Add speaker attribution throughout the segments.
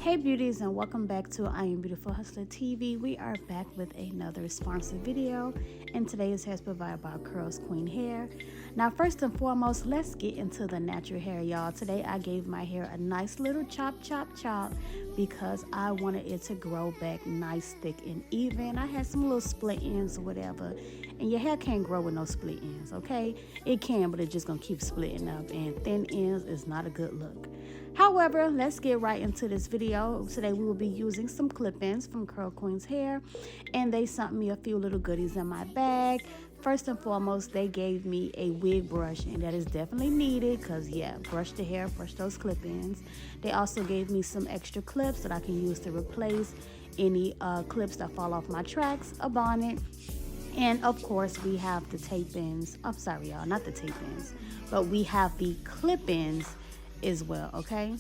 Speaker 1: Hey beauties, and welcome back to I Am Beautiful Hustler TV. We are back with another sponsored video, and today's hair is provided by CurlsQueen Hair. Now first and foremost, let's get into the natural hair, y'all. Today I gave my hair a nice little chop because I wanted it to grow back nice, thick, and even. I had some little split ends or whatever, and your hair can't grow with no split ends, okay? It can, but it's just gonna keep splitting up, and thin ends is not a good look. However, let's get right into this video. Today we will be using some clip-ins from CurlsQueen Hair, and they sent me a few little goodies in my bag. First and foremost, they gave me a wig brush, and that is definitely needed because, yeah, brush the hair, brush those clip-ins. They also gave me some extra clips that I can use to replace any clips that fall off my tracks, a bonnet. And of course, we have the tape-ins. I'm sorry, y'all, not the tape-ins, but we have the clip-ins as well, okay?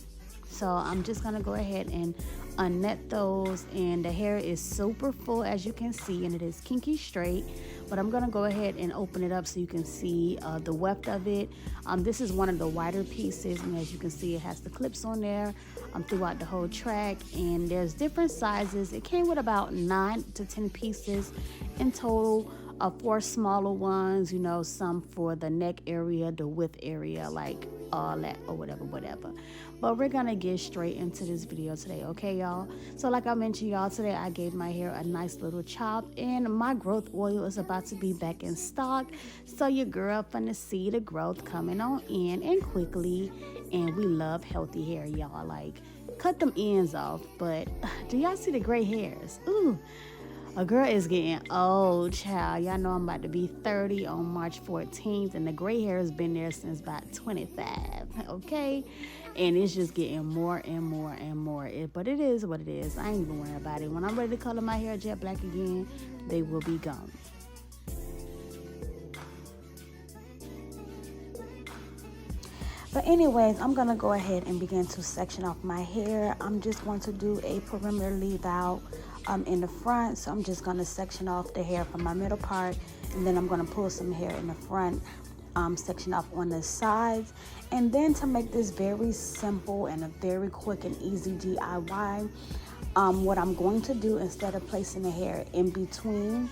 Speaker 1: So I'm just gonna go ahead and unnet those, and the hair is super full as you can see, and it is kinky straight, but I'm gonna go ahead and open it up so you can see the weft of it. This is one of the wider pieces, and as you can see, it has the clips on there throughout the whole track, and there's different sizes. It came with about 9 to 10 pieces in total. 4 smaller ones, you know, some for the neck area, the width area, like all that or whatever. But we're gonna get straight into this video today, okay, y'all? So like I mentioned, y'all, today I gave my hair a nice little chop, and my growth oil is about to be back in stock. So your girl finna see the growth coming on in and quickly, and we love healthy hair, y'all. Like, cut them ends off, but do y'all see the gray hairs? Ooh. A girl is getting old, child. Y'all know I'm about to be 30 on March 14th, and the gray hair has been there since about 25, okay? And it's just getting more and more and more. But it is what it is. I ain't even worried about it. When I'm ready to color my hair jet black again, they will be gone. But anyways, I'm going to go ahead and begin to section off my hair. I'm just going to do a perimeter leave out in the front. So I'm just going to section off the hair from my middle part, and then I'm going to pull some hair in the front, section off on the sides. And then to make this very simple and a very quick and easy DIY, what I'm going to do, instead of placing the hair in between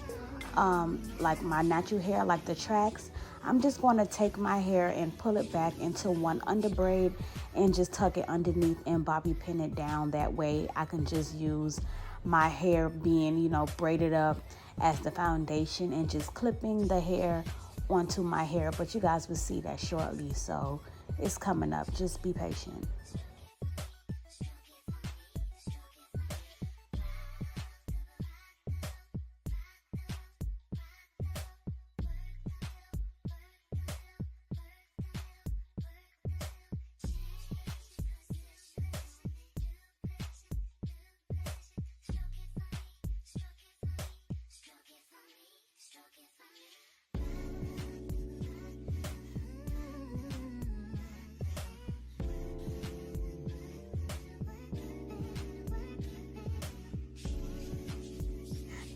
Speaker 1: like my natural hair, like the tracks, I'm just going to take my hair and pull it back into one under braid and just tuck it underneath and bobby pin it down. That way I can just use my hair being, you know, braided up as the foundation and just clipping the hair onto my hair. But you guys will see that shortly, so it's coming up. Just be patient.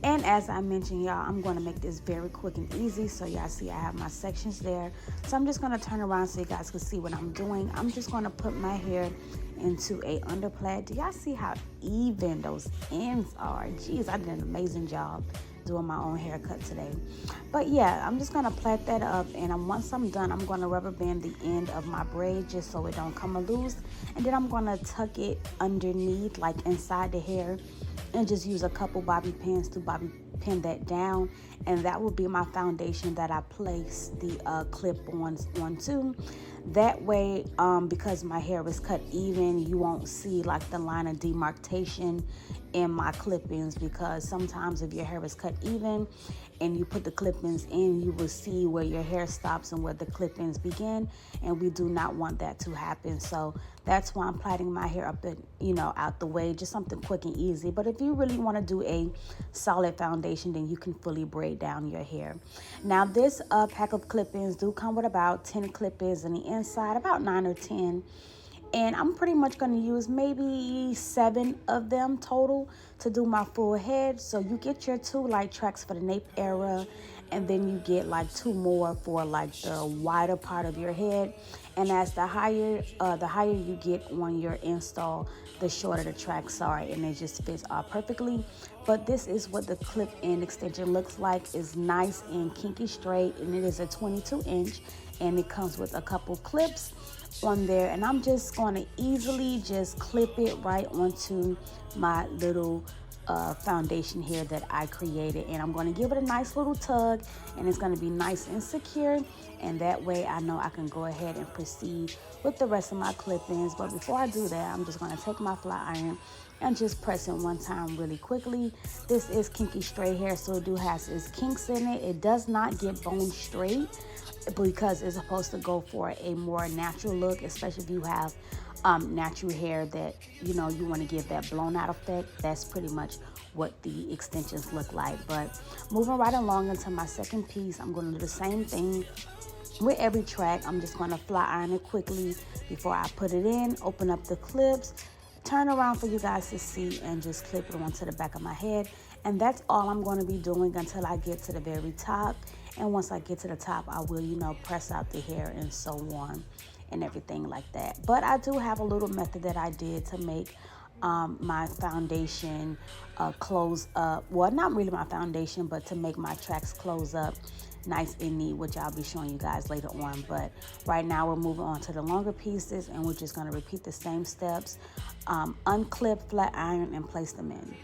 Speaker 1: And as I mentioned, y'all, I'm going to make this very quick and easy. So y'all see I have my sections there. So I'm just going to turn around so you guys can see what I'm doing. I'm just going to put my hair into a underplait. Do y'all see how even those ends are? Jeez, I did an amazing job doing my own haircut today. But yeah, I'm just going to plait that up, and once I'm done, I'm going to rubber band the end of my braid just so it don't come loose. And then I'm going to tuck it underneath, like inside the hair, and just use a couple bobby pins to bobby pin that down, and that will be my foundation that I place the clip-ons onto. That way, because my hair is cut even, you won't see like the line of demarcation in my clip-ins, because sometimes if your hair is cut even and you put the clip-ins in, you will see where your hair stops and where the clip-ins begin, and we do not want that to happen. So that's why I'm plaiting my hair up, you know, out the way, just something quick and easy. But if you really want to do a solid foundation, then you can fully braid down your hair. Now this pack of clip-ins do come with about 10 clip-ins in the inside, about 9 or 10. And I'm pretty much going to use maybe 7 of them total to do my full head. So you get your 2 light tracks for the nape area, and then you get like 2 more for like the wider part of your head. And as the higher you get on your install, the shorter the tracks are, and it just fits all perfectly. But this is what the clip-in extension looks like. It's nice and kinky straight, and it is a 22-inch, and it comes with a couple clips on there, and I'm just going to easily just clip it right onto my little foundation here that I created, and I'm going to give it a nice little tug, and it's going to be nice and secure, and that way I know I can go ahead and proceed with the rest of my clip-ins. But before I do that, I'm just going to take my flat iron and just press it one time really quickly. This is Kinky Straight hair, so it do has its kinks in it. It does not get bone straight because it's supposed to go for a more natural look, especially if you have natural hair that you want to give that blown out effect. That's pretty much what the extensions look like. But moving right along into my second piece, I'm going to do the same thing with every track. I'm just going to flat iron it quickly before I put it in, open up the clips, turn around for you guys to see, and just clip it onto the back of my head. And that's all I'm going to be doing until I get to the very top. And once I get to the top, I will, press out the hair and so on and everything like that. But I do have a little method that I did to make my foundation close up. Well, not really my foundation, but to make my tracks close up nice and neat, which I'll be showing you guys later on. But right now we're moving on to the longer pieces, and we're just going to repeat the same steps. Unclip, flat iron, and place them in.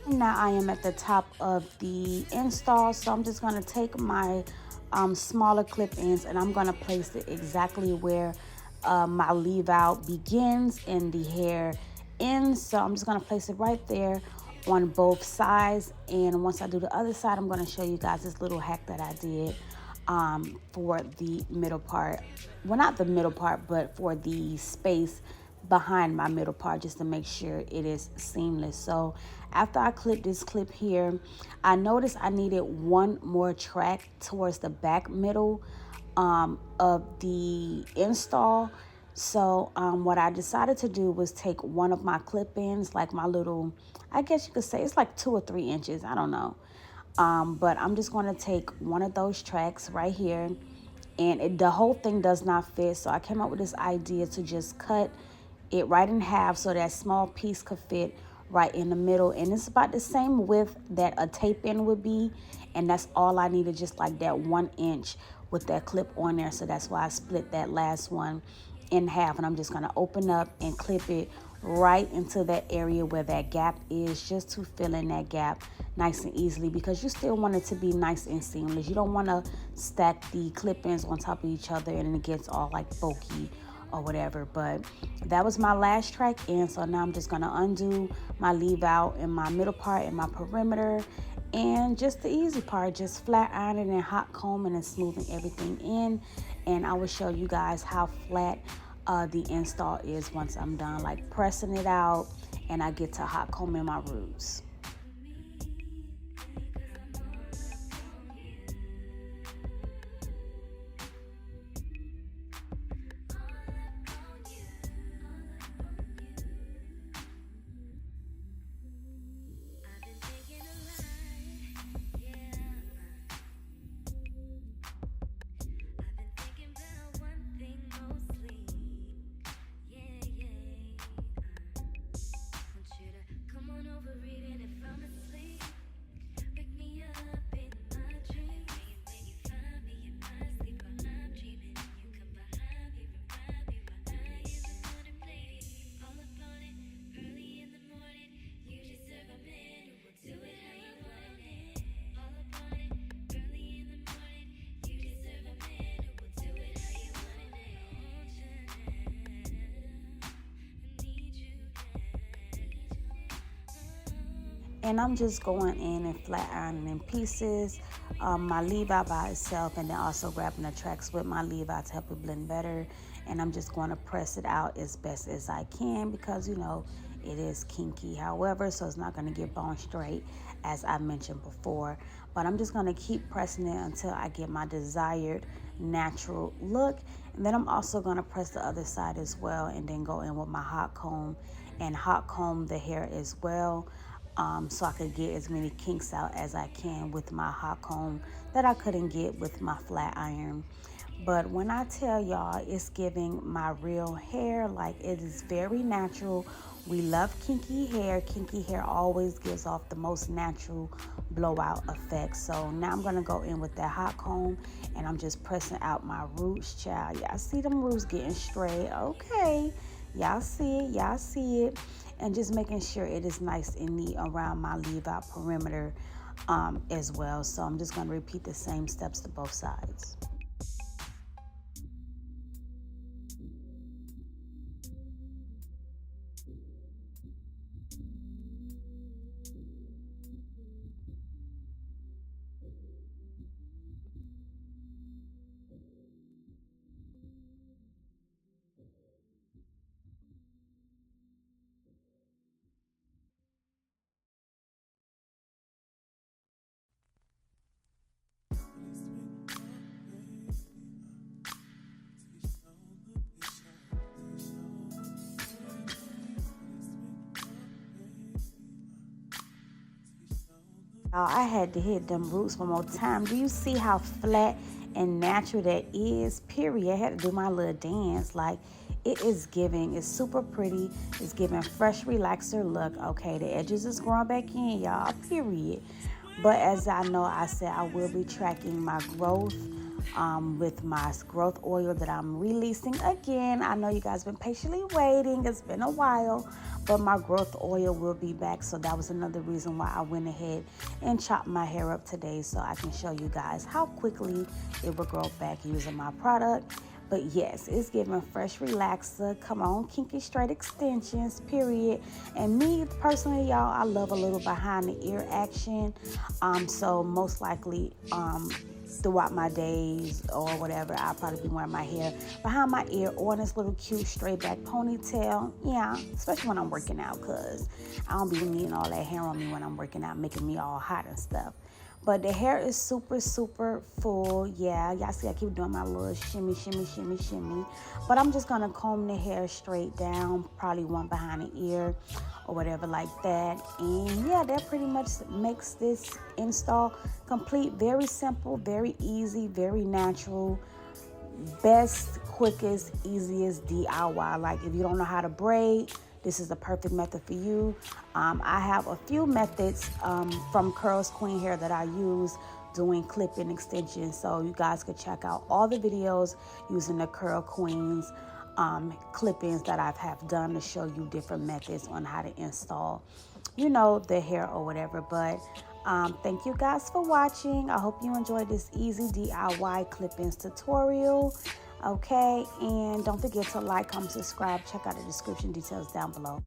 Speaker 1: Now I am at the top of the install, so I'm just going to take my smaller clip-ins, and I'm going to place it exactly where my leave out begins and the hair ends. So I'm just going to place it right there on both sides, and once I do the other side, I'm going to show you guys this little hack that I did for the middle part. Well, not the middle part, but for the space behind my middle part, just to make sure it is seamless. So after I clip this clip here, I noticed I needed one more track towards the back middle of the install. So what I decided to do was take one of my clip-ins, like my little, I guess you could say it's like 2 or 3 inches, I don't know. But I'm just going to take one of those tracks right here, and the whole thing does not fit. So I came up with this idea to just cut it right in half so that small piece could fit right in the middle, and it's about the same width that a tape in would be, and that's all I needed, just like that 1 inch with that clip on there. So that's why I split that last one in half, and I'm just going to open up and clip it right into that area where that gap is, just to fill in that gap nice and easily, because you still want it to be nice and seamless. You don't want to stack the clip-ins on top of each other and it gets all like bulky or whatever. But that was my last track in, so now I'm just going to undo my leave out in my middle part and my perimeter, and just the easy part, just flat ironing and hot combing and smoothing everything in. And I will show you guys how flat the install is once I'm done, like pressing it out and I get to hot combing my roots. and I'm just going in and flat ironing in pieces my leave-out by itself, and then also grabbing the tracks with my leave-out to help it blend better. And I'm just going to press it out as best as I can because, you know, it is kinky, however, so it's not going to get bone straight as I mentioned before. But I'm just going to keep pressing it until I get my desired natural look. And then I'm also going to press the other side as well, and then go in with my hot comb and hot comb the hair as well, so I could get as many kinks out as I can with my hot comb that I couldn't get with my flat iron. But when I tell y'all, it's giving my real hair, like it is very natural. We love kinky hair. Kinky hair always gives off the most natural blowout effect. So now I'm gonna go in with that hot comb, and I'm just pressing out my roots, child. Y'all see them roots getting straight? Okay, y'all see it, and just making sure it is nice and neat around my leave out perimeter as well. So I'm just gonna repeat the same steps to both sides. I had to hit them roots one more time. Do you see how flat and natural that is? Period. I had to do my little dance. Like, it is giving. It's super pretty. It's giving fresh relaxer look. Okay, the edges is growing back in, y'all. Period. But as I know, I said I will be tracking my growth with my growth oil that I'm releasing again. I know you guys been patiently waiting. It's been a while, but my growth oil will be back. So that was another reason why I went ahead and chopped my hair up today, so I can show you guys how quickly it will grow back using my product. But yes, it's giving fresh relaxer. Come on, Kinky Straight extensions, period. And me personally, y'all, I love a little behind the ear action. So most likely throughout my days or whatever, I'll probably be wearing my hair behind my ear or in this little cute straight back ponytail. Yeah, especially when I'm working out, because I don't be needing all that hair on me when I'm working out, making me all hot and stuff. But the hair is super, super full. Yeah, y'all see I keep doing my little shimmy, shimmy, shimmy, shimmy. But I'm just going to comb the hair straight down, probably one behind the ear or whatever like that. And yeah, that pretty much makes this install complete. Very simple, very easy, very natural. Best, quickest, easiest DIY. Like, if you don't know how to braid, this is the perfect method for you. I have a few methods from CurlsQueen Hair that I use doing clip-in extensions, so you guys could check out all the videos using the CurlsQueen's clip-ins that I have done to show you different methods on how to install, you know, the hair or whatever. But thank you guys for watching. I hope you enjoyed this easy DIY clip-ins tutorial. Okay, and don't forget to like, comment, subscribe. Check out the description details down below.